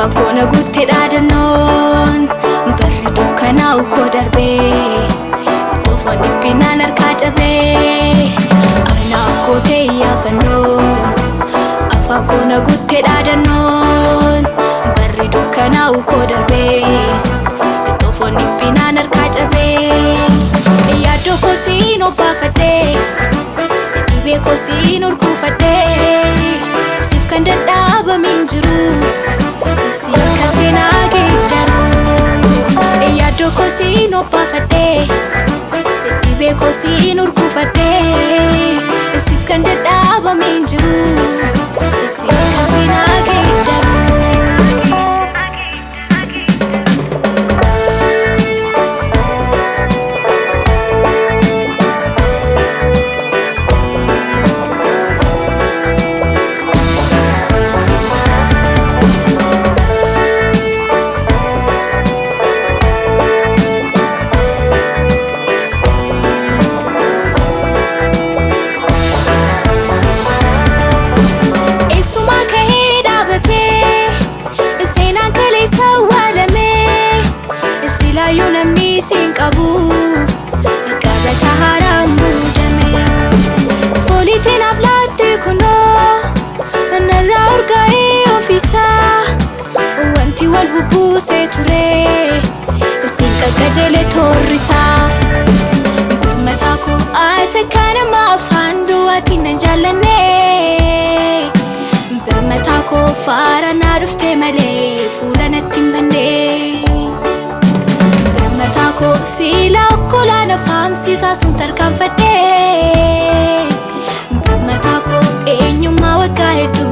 Fakona gutte dadannon barri dukkana uko darbe tofani binan arkacabe anaaf kote yafanno afakona gutte dadannon barri dukkana uko darbe tofani binan arkacabe yaddo kosin obafade ibe kosin urkufade sif kan dadaba minjiru Sika sina gidaru yaddo kosin obafade ibe kosin urkufade sif kan dadaba minjiru sika sina gidaru Sinkabu kabata haramu jame Folitin aflatte kuno narra urgae ofisa wanti wal bubuse ture sinka gajele torrisa matako atakana mafandu atina jalane matako fara narufte male fulanattin bande Matako sila kolana famsi tasun tarkan fade Matako enyuma waka hedu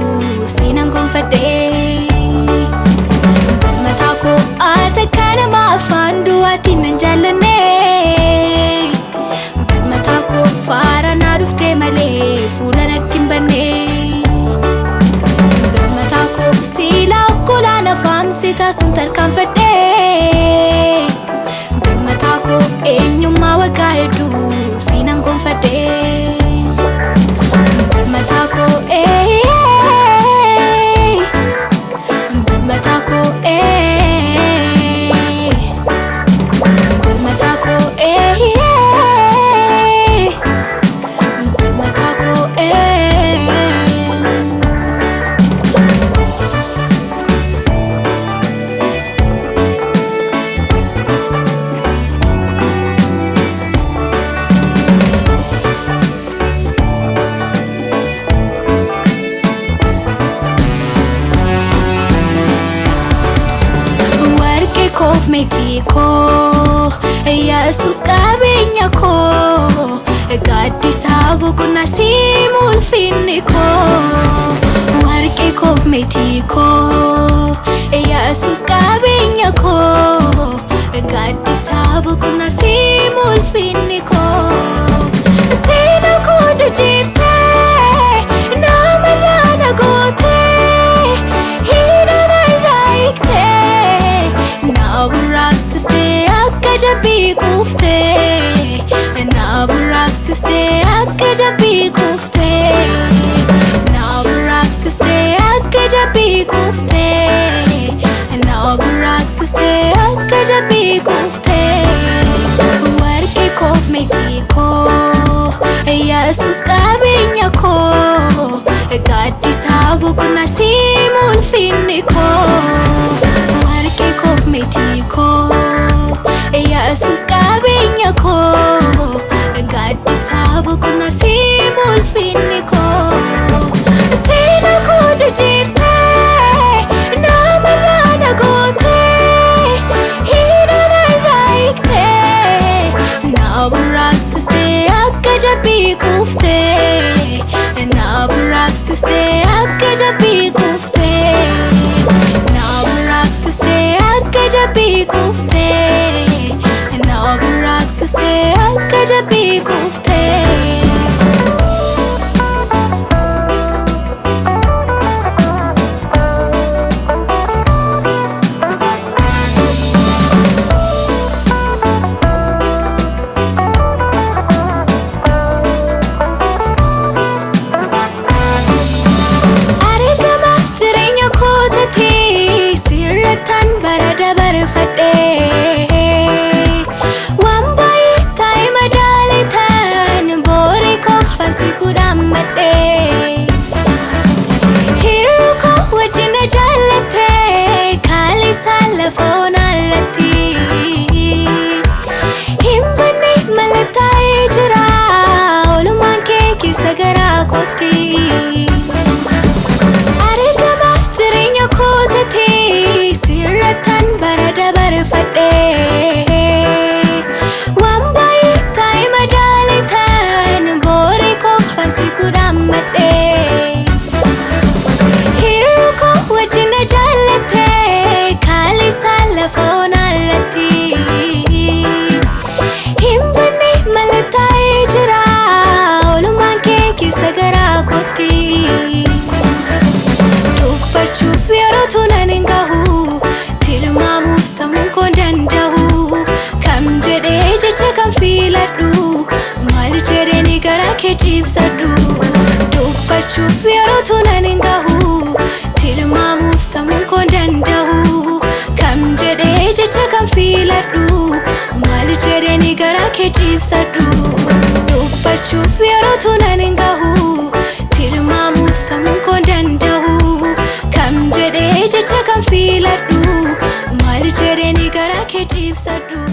sinan kon fade Matako atakana mafandu atinan jalane Matako fara narufte male fulanattin bane Matako sila kolana famsi tasun tarkan fade enyuma waka hedu sinan kon fade matako matako matako matako Kof metiko Jesus kabenya ko gadi sabu kuna simul finiko warke kof metiko Jesus kabenya ko gadi sabu kuna simul finiko sina ko jajirte na marana gote Jabi kufte naburak siste akka jabi kufte naburak siste akka jabi kufte naburak siste akka jabi kufte warke kof metiko Jesus kabenya ko gadi sabu kuna simul finiko warke kof metiko Jesus kabenya ko gadi sabu kuna simul finiko sina ko jajirte na marana gote hina na raikte na burak siste akka jabi kufte na burak siste akka jabi kufte na burak siste akka jabi kufte Siste akka jabi kufte Are gama jirenya ko tati Dubbachuuf yerootu nan hin gahu tilmaamuuf sammuun koo danda'u kam jedhee jecha kan filadhu maal jedhanii garaa kee cibsadhu Dubbachuuf yerootu nan hin gahu tilmaamuuf sammuun koo danda'u kam jedhee jecha kan filadhu maal jedhanii garaa kee cibsadhu